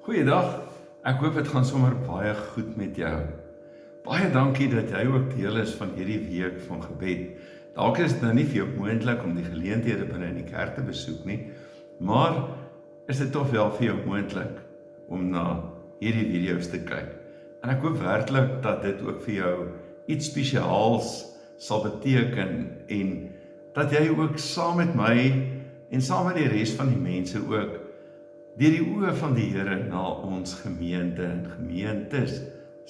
Goeiedag, ek hoop het gaan sommer baie goed met jou. Baie dankie dat jy ook deel is van hierdie week van gebed. Dalk is dit nou nie vir jou moontlik om die geleenthede binne in die kerk te besoek nie, maar is dit tog wel vir jou moontlik om na hierdie video's te kyk. En ek hoop werklik dat dit ook vir jou iets spesiaals sal beteken en dat jy ook saam met my en saam met die res van die mense ook deur die oë van die Here na ons gemeente en gemeentes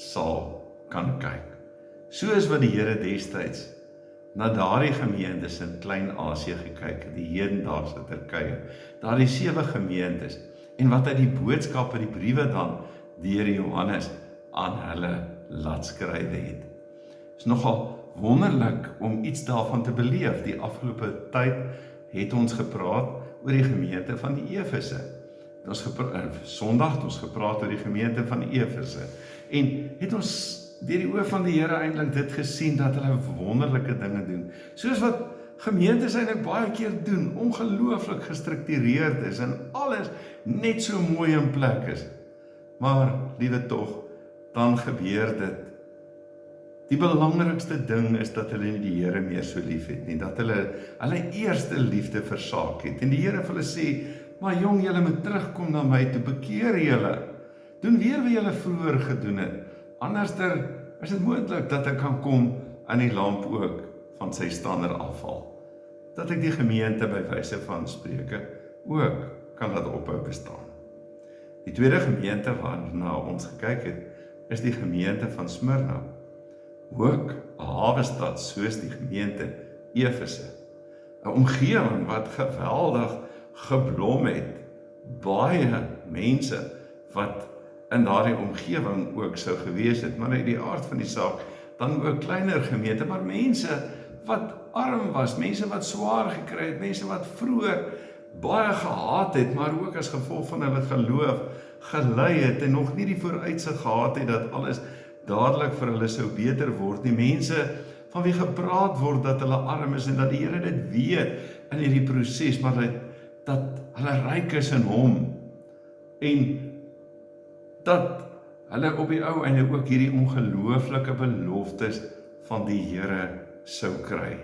sal kan kyk. Soos wat die Here destyds na daardie gemeentes in Klein-Asië gekyk het, die hedendaagse Turkye, daardie 7 gemeentes, en wat hy die boodskappe, die briewe dan deur Johannes aan hulle laat skrywe het. Dit is nogal wonderlik om iets daarvan te beleef. Die afgelope tyd het ons gepraat oor die gemeente van die Efese. Sondag het ons gepraat oor die gemeente van Efese en het ons deur die oë van die Here eintlik dit gesien dat hulle wonderlike dinge doen. Soos wat gemeentes eintlik baie keer doen, ongelooflik gestruktureerd is en alles net so mooi in plek is. Maar liewe tog, dan gebeur dit. Die belangrikste ding is dat hulle nie die Here meer so lief het nie, dat hulle eerste liefde versaak het. En die Here vir hulle sê, maar jong, julle moet terugkom na my toe, bekeer julle. Doen weer wat julle vroeër gedoen het. Anderster is dit moontlik dat ek kan kom en die lamp ook van sy stander afval. Dat ek die gemeente by wyse van spreuke ook kan laat ophou bestaan. Die tweede gemeente waarna ons gekyk het, is die gemeente van Smyrna. Ook 'n hawestad soos die gemeente Efese. 'n omgewing wat geweldig geblom het. Baie mense wat in daardie omgewing ook sou gewees het, maar uit die aard van die saak, dan ook kleiner gemeente, maar mense wat arm was, mense wat swaar gekry het, mense wat vroeër baie gehaat het, maar ook as gevolg van hulle geloof gelei het en nog nie die vooruitsig gehad het dat alles dadelik vir hulle sou beter word nie. Mense van wie gepraat word dat hulle arm is en dat die Here dit weet in hierdie proses, maar dat hulle ryk is in hom en dat hulle op die ou einde ook hierdie ongelooflike beloftes van die Here sou kry.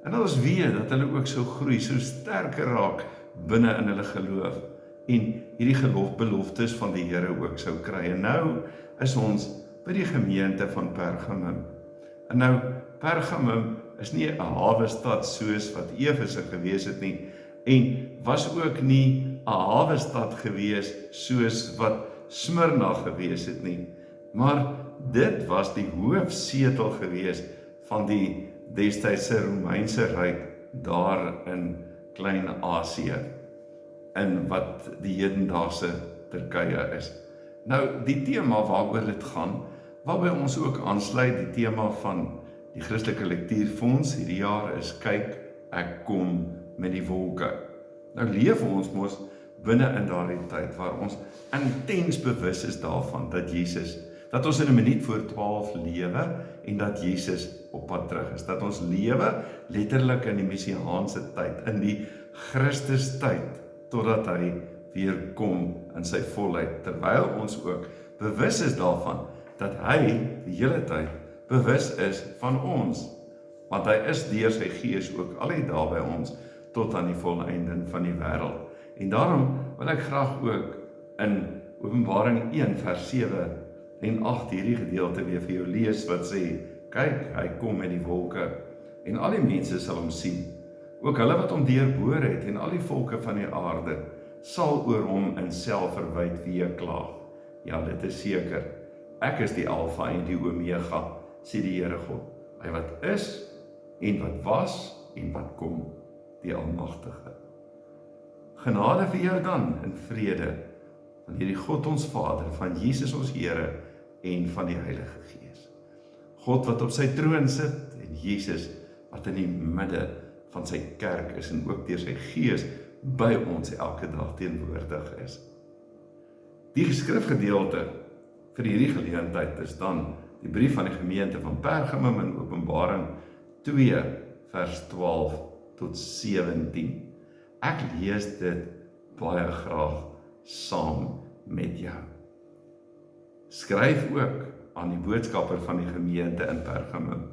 En ons weet dat hulle ook so groei, so sterker raak binne in hulle geloof en hierdie beloftes van die Here ook sou kry. En nou is ons by die gemeente van Pergamum. En nou, Pergamum is nie 'n hawestad soos wat Efese gewees het nie, en was ook nie 'n hawestad gewees soos wat Smyrna gewees het nie, maar dit was die hoofsetel gewees van die destydse Romeinse ryk daar in Klein-Asië, in wat die hedendaagse Turkye is. Nou, die tema waaroor dit gaan, waarby ons ook aansluit, die tema van die Christelike Lektuurfonds hierdie jaar is, kyk, ek kom met die wolke. Nou leef ons mos binne in daardie tyd waar ons intens bewus is daarvan dat ons in 'n minuut voor 12 lewe en dat Jesus op pad terug is. Dat ons lewe letterlik in die messiaanse tyd, in die Christus tyd, totdat hy weer kom in sy volheid, terwyl ons ook bewus is daarvan dat hy die hele tyd bewus is van ons, want hy is deur sy gees ook al die dae by ons tot aan die volleinding van die wêreld. En daarom wil ek graag ook in Openbaring 1 vers 7 en 8 hierdie gedeelte weer vir jou lees wat sê, kyk, hy kom met die wolke en al die mense sal hom sien, ook hulle wat hom deurboor het en al die volke van die aarde sal oor hom in selfverwyd weeklaag. Ja, dit is seker. Ek is die Alfa en die Omega, sê die Here God. Hy wat is en wat was en wat kom, die Almagtige. Genade vir jou dan in vrede van hierdie God ons Vader, van Jesus ons Here en van die Heilige Gees. God wat op sy troon sit en Jesus wat in die midde van sy kerk is en ook deur sy Gees by ons elke dag teenwoordig is. Die skrifgedeelte vir hierdie geleentheid is dan die brief van die gemeente van Pergamum in Openbaring 2 vers 12 tot 17. Ek lees dit baie graag saam met jou. Skryf ook aan die boodskapper van die gemeente in Pergamum.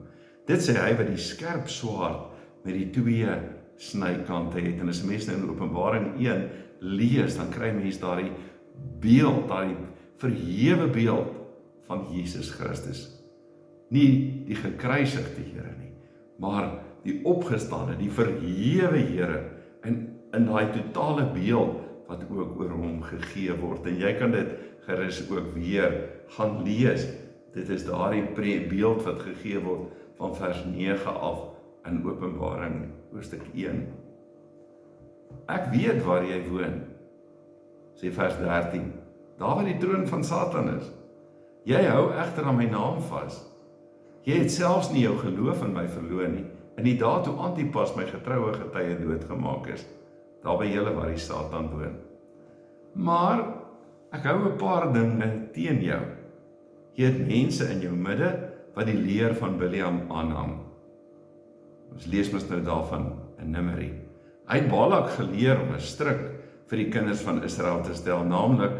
Dit sê hy wat die skerp swaard met die 2 snykante het. En as mense nou in Openbaring 1 lees, dan kry mense daardie beeld, daardie verhewe beeld van Jesus Christus. Nie die gekruisigde Here nie, maar die opgestane, die verhewe Here in daai totale beeld wat ook oor hom gegee word. En jy kan dit gerus ook weer gaan lees. Dit is daardie beeld wat gegee word van vers 9 af in Openbaring hoofstuk 1. Ek weet waar jy woon, sê vers 13, daar waar die troon van Satan is. Jy hou egter aan my naam vas. Jy het selfs nie jou geloof in my verloor nie, in die dae toe Antipas my getroue getuie doodgemaak is, daar by julle waar die Satan woon. Maar ek hou 'n paar dinge teen jou. Jy het mense in jou midde wat die leer van Biliam aanhang. Ons lees mos nou daarvan in Numeri. Hy het Balak geleer om 'n stryk vir die kinders van Israel te stel, naamlik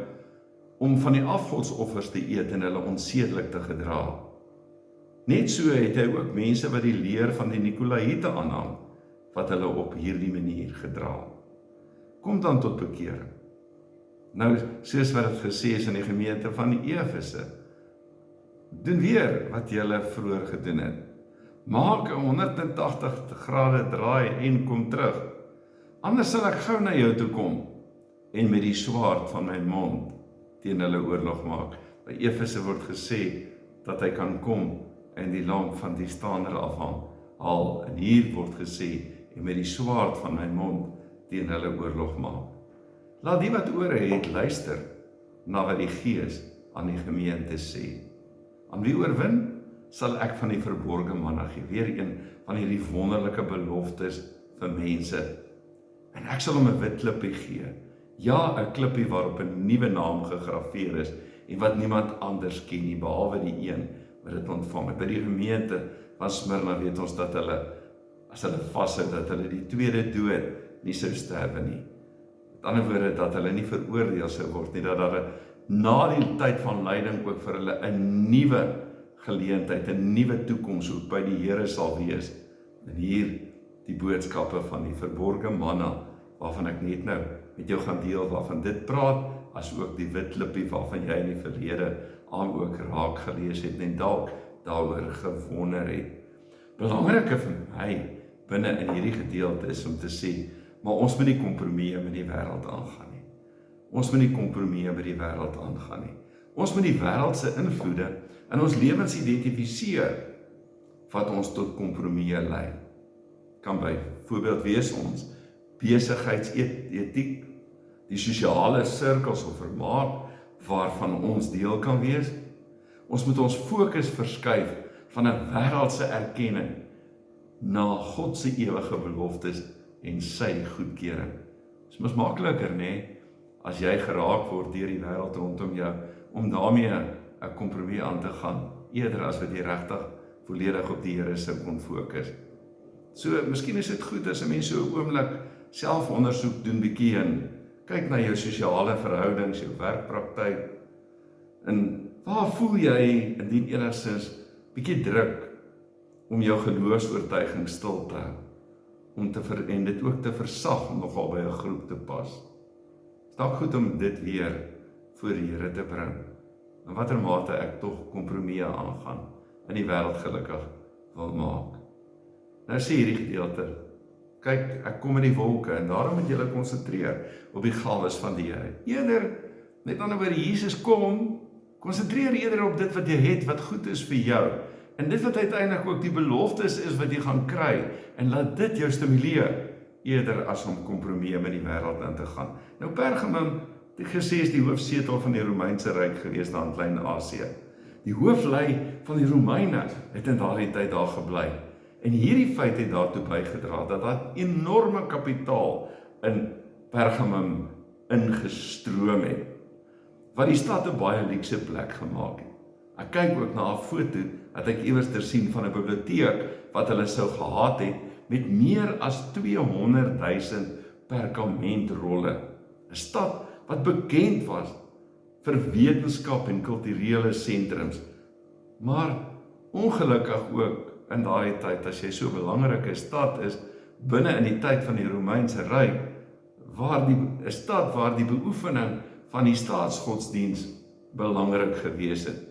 om van die afgodsoffers te eet en hulle onsedelik te gedra. Net so het hy ook mense wat die leer van die Nikolaïte aanhang, wat hulle op hierdie manier gedra. Kom dan tot bekering. Nou, soos wat het gesê is in die gemeente van die Efese, doen weer wat julle vroeër gedoen het. Maak 'n 180 grade draai en kom terug. Anders sal ek gou na jou toe kom en met die swaard van my mond teen hulle oorlog maak. By Efese word gesê dat hy kan kom en die lamp van die staander afhaal. En hier word gesê en met die swaard van my mond teen hulle oorlog maak. Laat die wat ore het luister na wat die Gees aan die gemeente sê. Aan wie oorwin, sal ek van die verborge manna gee, weer een van hierdie wonderlike beloftes vir mense. En ek sal hom 'n wit klippie gee, ja, 'n klippie waarop 'n nuwe naam gegraveer is, en wat niemand anders ken nie, behalwe die een wat dit ontvang het. By die gemeente van Smyrna weet ons dat hulle, as hulle vashou, dat hulle die tweede dood nie sou sterwe nie. Met ander woorde, dat hulle nie veroordeel sou word nie, dat hulle na die tyd van lyding ook vir hulle 'n nuwe geleentheid, 'n nuwe toekoms ook by die Here sal wees. En hier die boodskappe van die verborge manna, waarvan ek net nou met jou gaan deel, waarvan dit praat, as ook die wit klippie waarvan jy in die verlede al ook raak gelees het en dalk daaroor gewonder het. Belangrike vir my binne in hierdie gedeelte is om te sê, maar ons moet nie kompromieë met die wêreld aangaan nie. Ons moet nie kompromieë met die wêreld aangaan nie. Ons moet die wêreld se invloede in ons lewens identifiseer wat ons tot kompromieë lei. Kan byvoorbeeld wees ons besigheidsetiek, die sosiale sirkels of vermaak waarvan ons deel kan wees. Ons moet ons fokus verskuif van 'n wêreldse erkenning na God se ewige beloftes en sy goedkeuring. Dit is mos makliker, nê, as jy geraak word deur die wêreld rondom jou, om daarmee 'n kompromie aan te gaan, eerder as wat jy regtig volledig op die Here sou kon fokus. So, miskien is dit goed as 'n mens so 'n oomblik selfondersoek doen bietjie en kyk na jou sosiale verhoudings, jou werkpraktyk, en waar voel jy indien enigstens bietjie druk om jou geloofsoortuiging stil te hou, en dit ook te versag om nogal by 'n groep te pas. Dit is dalk goed om dit weer voor die Here te bring, in watter mate ek tog kompromieë aangaan, in die wêreld gelukkig wil maak. Nou sê hierdie gedeelte, kyk, ek kom in die wolke, en daarom moet julle konsentreer op die gawes van die Here. Eerder, met ander woorde, Jesus kom, konsentreer eerder op dit wat jy het, wat goed is vir jou, en dit wat uiteindelik ook die beloftes is wat jy gaan kry, en laat dit jou stimuleer, eerder as om kompromieë met die wêreld in te gaan. Nou Pergamum, dit gesê is die hoofsetel van die Romeinse ryk gewees daar in Klein-Asië. Die hooflei van die Romeine het in daardie tyd daar gebly. En hierdie feit het daartoe bygedra dat daar enorme kapitaal in Pergamum ingestroom het, wat die stad 'n baie luukse plek gemaak het. Ek kyk ook na 'n foto wat ek iewers ter sien van 'n biblioteek wat hulle sou gehad het met meer as 200.000 perkamentrolle. 'n Stad wat bekend was vir wetenskap en kulturele sentrums. Maar ongelukkig ook in daardie tyd, as jy so 'n belangrike stad is, binne in die tyd van die Romeinse Ryk, 'n stad waar die beoefening van die staatsgodsdiens belangrik gewees het.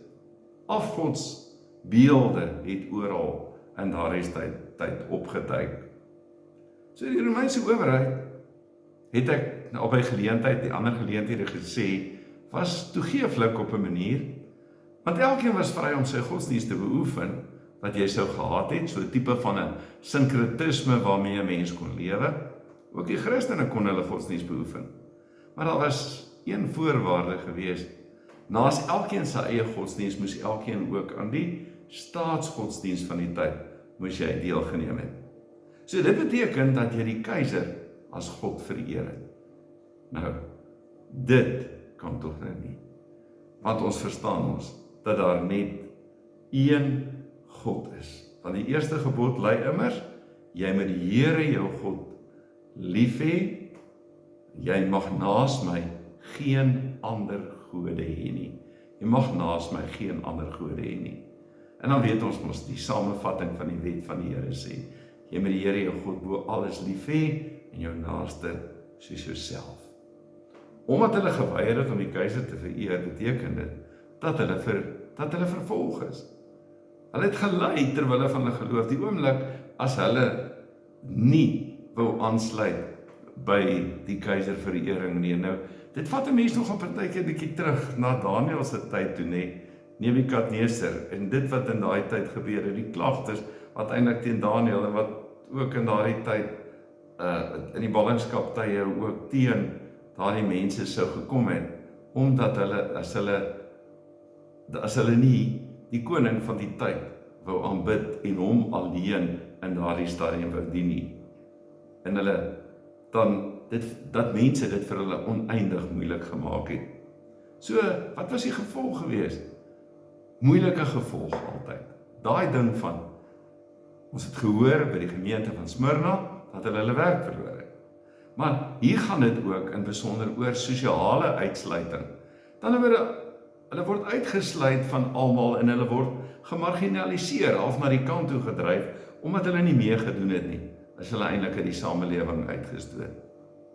Afgodsbeelde het oral in daardie tyd opgeduik. So die Romeinse owerheid, het ek nou by geleentheid, die ander geleenthede gesê, was toegeeflik op 'n manier, want elkeen was vry om sy godsdienst te beoefen, wat jy sou gehad het, so 'n tipe van 'n sinkretisme waarmee 'n mens kon lewe. Ook die Christene kon hulle godsdienst beoefen. Maar daar was een voorwaarde gewees. Naas elkeen sy eie godsdienst, moes elkeen ook aan die staatsgodsdienst van die tyd, moes jy deelgeneem het. So dit beteken dat jy die keiser as God vereer het. Nou, dit kan tog nou nie. Want ons verstaan dat daar net een God is. Want die eerste gebod lei immers, jy moet die Here jou God lief hê, jy mag naas my geen ander gode hê nie. Jy mag naas my geen ander gode hê nie. En dan weet ons mos die samevatting van die wet van die Here sê, jy moet die Here jou God bo alles lief hê en jou naaste soos jouself. Omdat hulle geweier het om die keiser te vereer, beteken dit dat hulle vervolg is. Hulle het gelei terwille van hulle geloof. Die oomblik as hulle nie wou aansluit by die keiserverering nie. Nou, dit vat 'n mens nog 'n partykeer bietjie terug na Daniël se tyd toe, nê, Nebukadneser, en dit wat in daai tyd gebeur het, die klagtes wat eintlik teen Daniël en wat ook in daardie tyd in die ballingskap tye ook teen daardie mense sou gekom het, omdat hulle as hulle nie die koning van die tyd wou aanbid en hom alleen in daardie stadium wou dien nie. En hulle dan dat mense dit vir hulle oneindig moeilik gemaak het. So, wat was die gevolg gewees? Moeilike gevolg altyd. Daai ding van, ons het gehoor by die gemeente van Smyrna, dat hulle werk verloor het. Maar hier gaan dit ook in besonder oor sosiale uitsluiting. Dan hulle word uitgesluit van almal en hulle word gemarginaliseer, half na die kant toe gedryf, omdat hulle nie meegedoen het nie, is hulle eintlik uit die samelewing uitgestoot.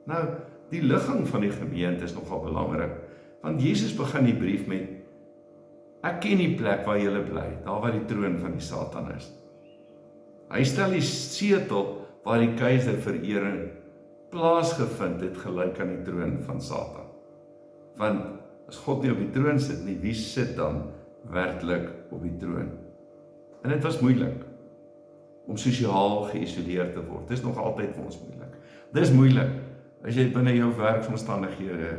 Nou, die ligging van die gemeente is nogal belangrik, want Jesus begin die brief met, ek ken die plek waar julle bly, daar waar die troon van die Satan is. Hy stel die setel waar die keiserverering plaasgevind het, gelyk aan die troon van Satan. Want as God nie op die troon sit nie, wie sit dan werklik op die troon? En dit was moeilik om sosiaal geïsoleerd te word. Dit is nog altyd vir ons moeilik. Dit is moeilik as jy binne jou werksomstandighede,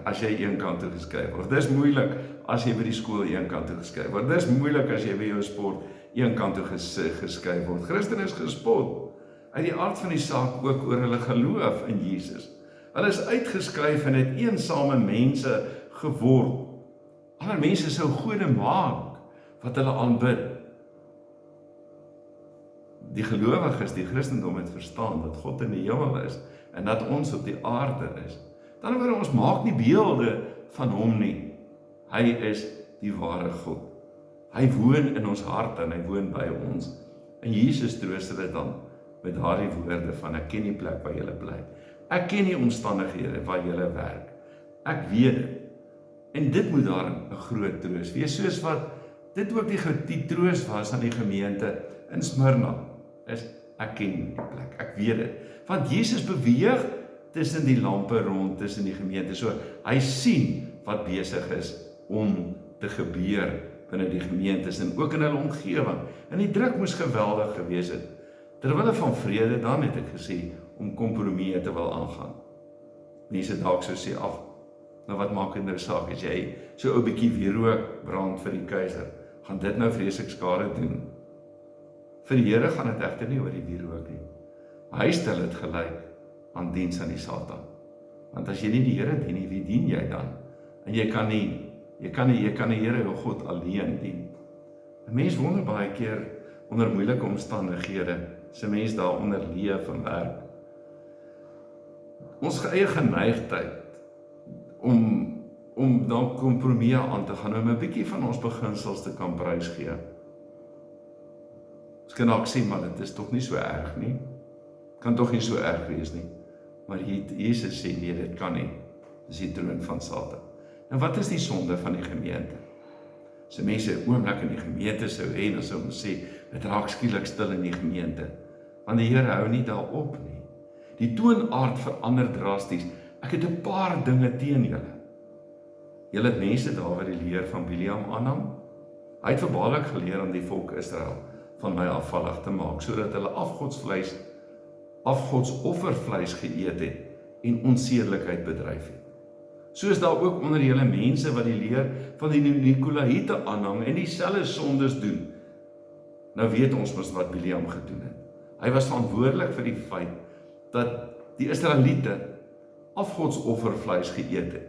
as jy een kant toe geskryf word. Dit is moeilik as jy by die skool een kant toe geskryf word. Dit is moeilik as jy by jou sport een kant toe geskryf word. Christen is gespot uit die aard van die saak ook oor hulle geloof in Jesus. Hulle is uitgeskryf en het eensame mense geword. Ander mense sou gode maak wat hulle aanbid. Die gelowiges, die Christendom het verstaan dat God in die hemel is en dat ons op die aarde is. Dan word ons maak nie beelde van hom nie. Hy is die ware God. Hy woon in ons harte en hy woon by ons. En Jesus troos hulle dan met daardie woorde van, ek ken die plek waar julle bly. Ek ken die omstandighede waar julle werk. Ek weet dit. En dit moet daarin 'n groot troos wees, soos wat dit ook die troos was aan die gemeente in Smyrna, is ek ken die plek, ek weet dit. Want Jesus beweeg tussen die lampe rond, tussen die gemeente, so hy sien wat besig is om te gebeur binne die gemeentes en ook in hulle omgewing. En die druk moes geweldig gewees het. Terwille van vrede, dan het ek gesê, om kompromieë te wil aangaan. Mense dalk sou sê, ag, nou wat maak dit nou saak, as jy so 'n bietjie wierook brand vir die keiser, gaan dit nou vreeslik skade doen. Vir die Here gaan dit egter nie oor die wierook nie. Hy stel dit gelyk aan diens aan die Satan. Want as jy nie die Here dien nie, wie dien jy dan? En jy kan die Here jou God alleen dien. 'n Mens wonder baie keer onder moeilike omstandighede, se mens daaronder leef en werk. Ons eie geneigtheid om om dan kompromie aan te gaan, om 'n bietjie van ons beginsels te kan prysgee. Ons kan ook sê, maar dit is tog nie so erg nie. Kan tog nie so erg wees nie. Maar Jesus sê, nee, dit kan nie. Dis die troon van Satan. En wat is die sonde van die gemeente? As mense 'n oomblik in die gemeente sou hê, dan sou ons sê, dit raak skielik stil in die gemeente. Want die Here hou nie daarop nie. Die toonaard verander drasties. Ek het 'n paar dinge teen julle. Julle het mense daar wat die leer van Biliam aanhang. Hy het verbaaslik geleer aan die volk Israel van my afvallig te maak, sodat hulle afgodsoffervleis geëet het en onsedelikheid bedryf het. So is daar ook onder julle mense wat die leer van die Nikolaïte aanhang en dieselfde sondes doen. Nou weet ons mos wat Biliam gedoen het. Hy was verantwoordelik vir die feit dat die Israeliete afgodsoffervleis geëet het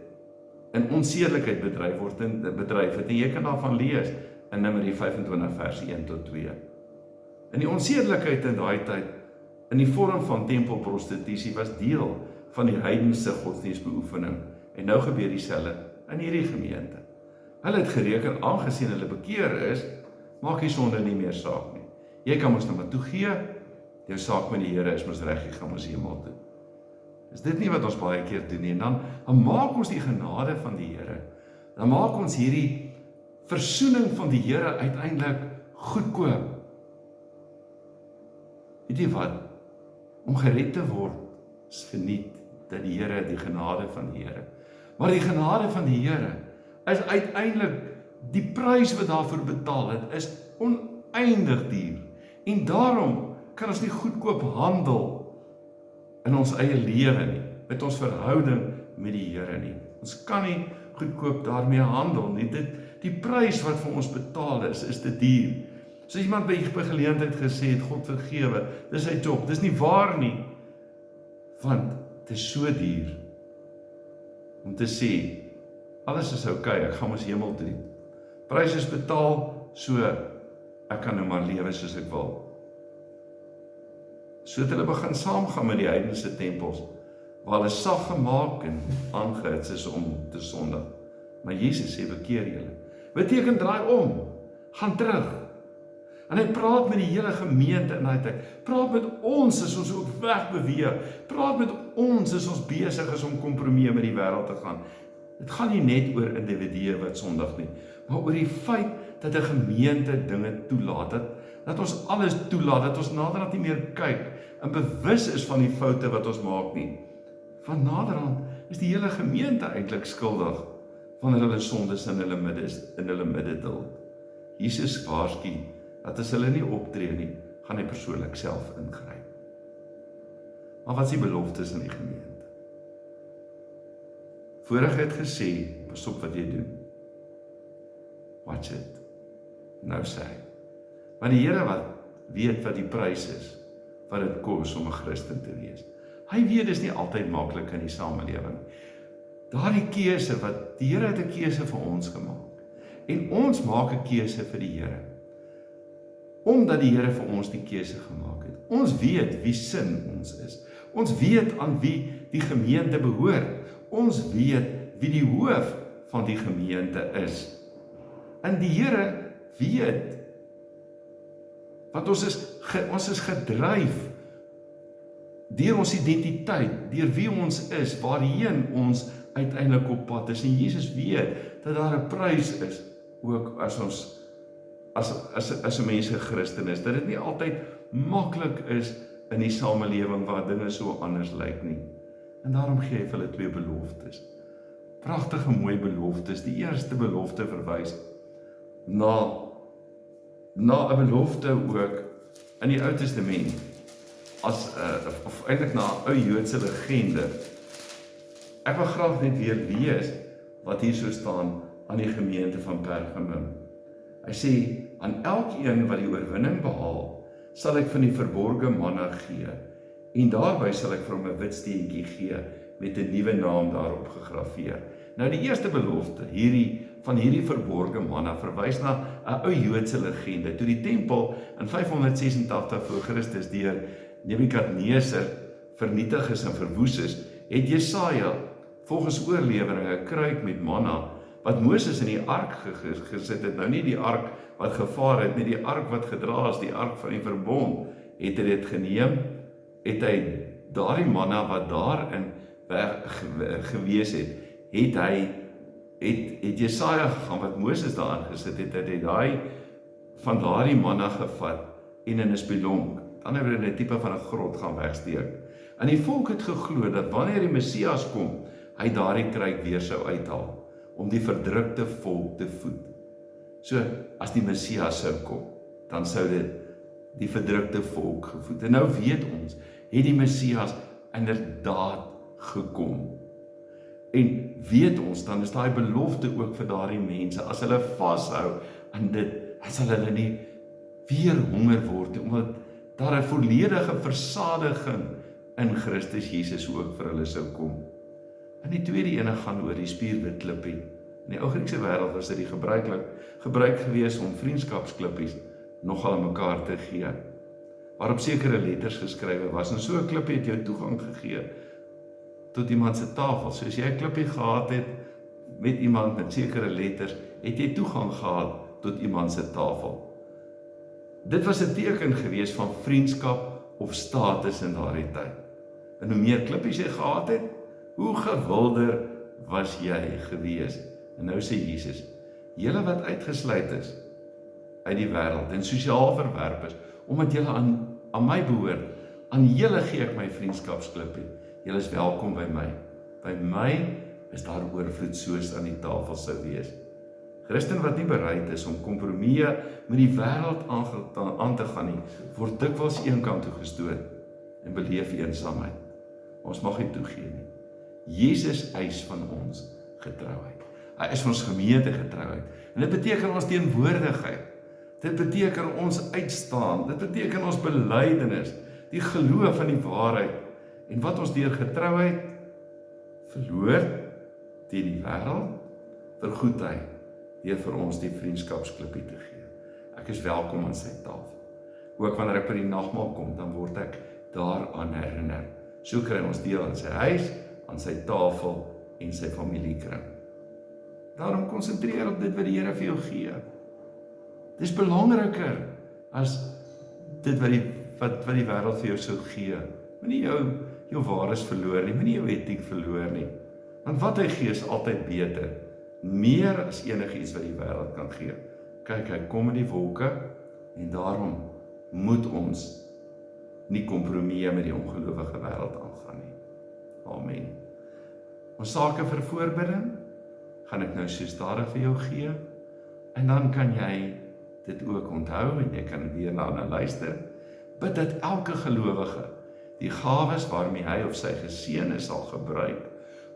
en onsedelikheid bedryf het. En jy kan daarvan lees in Numeri 25 vers 1 tot 2. En die onsedelikheid in daai tyd in die vorm van tempelprostitusie was deel van die heidense godsdienstbeoefening. En nou gebeur dieselfde in hierdie gemeente. Hulle het gereken, aangesien hulle bekeer is, maak die sonde nie meer saak nie. Jy kan ons nou maar toegee, jou saak met die Here is mos reg, jy gaan ons hemel toe. Is dit nie wat ons baie keer doen nie? En dan maak ons die genade van die Here, dan maak ons hierdie versoening van die Here uiteindelik goedkoop. Weet jy wat? Om gered te word is verniet dat die Here, die genade van die Here. Maar die genade van die Here is uiteindelik die prys wat daarvoor betaal het, is oneindig duur. En daarom kan ons nie goedkoop handel in ons eie lewe nie, met ons verhouding met die Here nie. Ons kan nie goedkoop daarmee handel nie. Die prys wat vir ons betaal is te duur. So iemand by geleentheid gesê het, God vergewe, dis sy job. Dis nie waar nie, want dit is so duur om te sê, alles is okay, ek gaan ons hemel toe. Prys is betaal, so ek kan nou maar lewe soos ek wil. So het hulle begin saamgaan met die heidense tempels, waar hulle sag gemaak en aangehits is om te sondig. Maar Jesus sê, bekeer julle. Beteken draai om, gaan terug. En hy praat met die hele gemeente in daai tyd. Praat met ons as ons ook wegbeweeg. Praat met ons as ons besig is om kompromie met die wêreld te gaan. Dit gaan nie net oor individue wat sondig nie, maar oor die feit dat 'n gemeente dinge toelaat, dat ons alles toelaat, dat ons naderhand nie meer kyk en bewus is van die foute wat ons maak nie. Van naderhand is die hele gemeente eintlik skuldig wanneer hulle sondes in hulle midde duld. Jesus waarsku dat as hulle nie optree nie, gaan hy persoonlik self ingryp. Maar wat is die beloftes in die gemeente? Vorige het gesê, pas op wat jy doen. Watch it. Nou sê hy. Maar die Here wat weet wat die prys is, wat dit kos om 'n Christen te wees. Hy weet dis nie altyd maklik in die samelewing. Daardie keuse wat, die Here het 'n keuse vir ons gemaak. En ons maak 'n keuse vir die Here. Omdat die Here vir ons die keuse gemaak het. Ons weet wie sin ons is. Ons weet aan wie die gemeente behoort. Ons weet wie die hoof van die gemeente is. En die Here weet, want ons is gedryf deur ons identiteit, deur wie ons is, waarheen ons uiteindelik op pad is. En Jesus weet dat daar 'n prys is, ook as 'n mens 'n Christen is, dat dit nie altyd maklik is in die samelewing waar dinge so anders lyk nie. En daarom gee hy vir hulle 2 beloftes. Pragtige mooi beloftes. Die eerste belofte verwys na 'n belofte ook in die Ou Testament, of eintlik na 'n ou Joodse legende. Ek wil graag net weer lees wat hier so staan aan die gemeente van Pergamum. Hy sê, aan elkeen wat die oorwinning behaal, sal ek van die verborge manna gee, en daarby sal ek vir hom 'n wit steentjie gee, met 'n nuwe naam daarop gegraveer. Nou die eerste belofte, van hierdie verborge manna, verwys na 'n ou Joodse legende. Toe die tempel in 586 voor Christus deur Nebukadneser vernietig is en verwoes is, het Jesaja volgens oorlewering 'n kruik met manna, wat Moses in die ark gesit het, nou nie die ark wat gevaar het, nie die ark wat gedra is, die ark van die verbond, het hy dit geneem, het hy daardie manna wat daarin gewees het, het Jesaja gegaan, wat Moses daarin gesit het, het hy van daardie manna gevat, en in 'n spelonk, ander woorde 'n tipe van 'n grot gaan wegsteek. En die volk het geglo, dat wanneer die Messias kom, hy daardie kruik weer sou uithaal, om die verdrukte volk te voed. So, as die Messias sou kom, dan sou dit die verdrukte volk gevoed. En nou weet ons, het die Messias inderdaad gekom. En weet ons, dan is daai belofte ook vir daardie mense, as hulle vashou aan dit, as hulle nie weer honger word, omdat daar 'n volledige versadiging in Christus Jesus ook vir hulle sou kom. En die tweede ene gaan oor die spierwit klippie. In die ou Griekse wêreld was dit die gebruik gewees om vriendskapsklippies nogal aan mekaar te gee, waarop sekere letters geskrywe was, en so 'n klippie het jou toegang gegee tot iemand se tafel. So as jy 'n klippie gehad het met iemand met sekere letters, het jy toegang gehad tot iemand se tafel. Dit was 'n teken gewees van vriendskap of status in daardie tyd. En hoe meer klippies jy gehad het, hoe gewilder was jy gewees. En nou sê Jesus, julle wat uitgesluit is uit die wêreld en sosiaal verwerp is, omdat julle aan my behoort, aan julle gee ek my vriendskapsklippie. Julle is welkom by my. By my is daar oorvloed soos aan die tafel sou wees. Christen wat nie bereid is om kompromieë met die wêreld aan te gaan nie, word dikwels eenkant toe gestoot en beleef eensaamheid. Ons mag nie toegee nie. Jesus eis van ons getrouheid. Hy is van ons gemeente getrouheid. En dit beteken ons teenwoordigheid. Dit beteken ons uitstaan. Dit beteken ons belydenis, die geloof in die waarheid. En wat ons deur getrouheid verloor teen die wêreld, vergoed hy deur vir ons die vriendskapsklippie te gee. Ek is welkom aan sy tafel. Ook wanneer ek by die nagmaal kom, dan word ek daaraan herinner. So kry ons deel aan sy huis, aan sy tafel en sy familiekring. Daarom konsentreer op dit wat die Here vir jou gee. Dis belangriker as dit wat die wêreld vir jou sou gee. Moenie jou waardes verloor nie, moenie jou etiek verloor nie. Want wat hy gee is altyd beter, meer as enigiets wat die wêreld kan gee. Kyk, hy kom in die wolke en daarom moet ons nie kompromieë met die ongelowige wêreld aangaan nie. Amen. Ons sake vir voorbidding gaan ek nou so stadig vir jou gee, en dan kan jy dit ook onthou en jy kan weer na luister. Bid dat elke gelowige die gawes waarmee hy of sy geseën is sal gebruik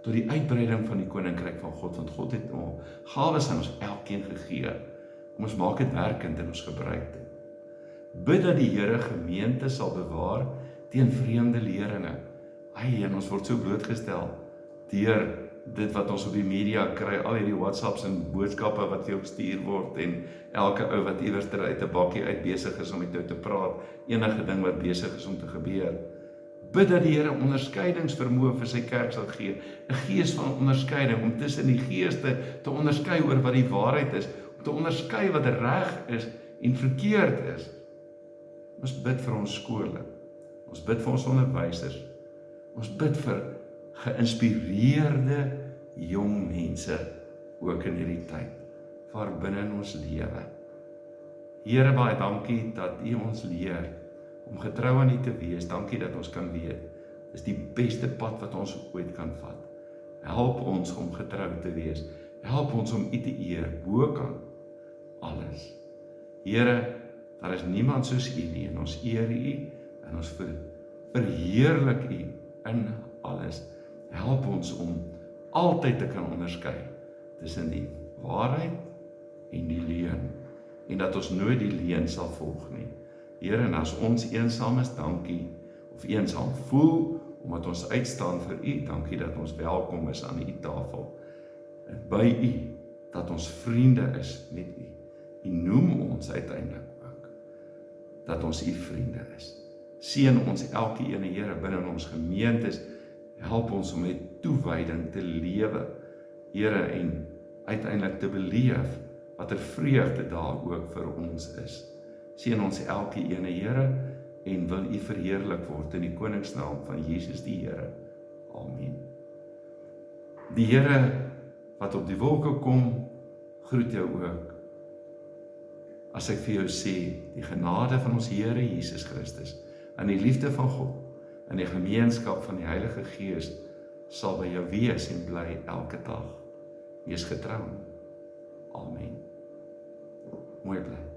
tot die uitbreiding van die koninkryk van God, want God het gawes aan ons elkeen gegee. Kom ons maak dit werkend en ons gebruik dit. Bid dat die Here gemeente sal bewaar teen vreemde leringe. En ons word so blootgestel deur dit wat ons op die media kry, al hierdie WhatsApps en boodskappe wat vir jou gestuur word, en elke ou wat iewers uit 'n bakkie uit besig is om met jou te praat, enige ding wat besig is om te gebeur. Bid dat die Here onderskeidingsvermoë vir sy kerk sal gee, 'n gees van onderskeiding, om tussen die geeste te onderskei oor wat die waarheid is, om te onderskei wat reg is en verkeerd is. Ons bid vir ons skole, ons bid vir ons onderwysers, ons bid vir geïnspireerde jong mense, ook in hierdie tyd, waar binne in ons lewe. Here, baie dankie dat U ons leer om getrou aan U te wees. Dankie dat ons kan weet, dis die beste pad wat ons ooit kan vat. Help ons om getrou te wees. Help ons om U te eer, bo kan alles. Here, daar is niemand soos U nie, en ons eer U, en ons verheerlik U in alles. Help ons om altyd te kan onderskei tussen die waarheid en die leuen, en dat ons nooit die leuen sal volg nie. Here, en as ons eensaam is, dankie, of eensaam voel, omdat ons uitstaan vir U, dankie dat ons welkom is aan U tafel, en by U, dat ons vriende is met U. U noem ons uiteindelik ook, dat ons U vriende is. Seën ons elke ene, Here, binne in ons gemeentes, help ons om met toewyding te lewe, Here, en uiteindelik te beleef watter vreugde daar ook vir ons is. Seën ons elke ene, Here, en wil U verheerlik word in die koningsnaam van Jesus die Here. Amen. Die Here wat op die wolke kom, groet jou ook. As ek vir jou sê, die genade van ons Here Jesus Christus, en die liefde van God, en die gemeenskap van die Heilige Gees, sal by jou wees en bly elke dag. Wees getrou. Amen. Mooi bly.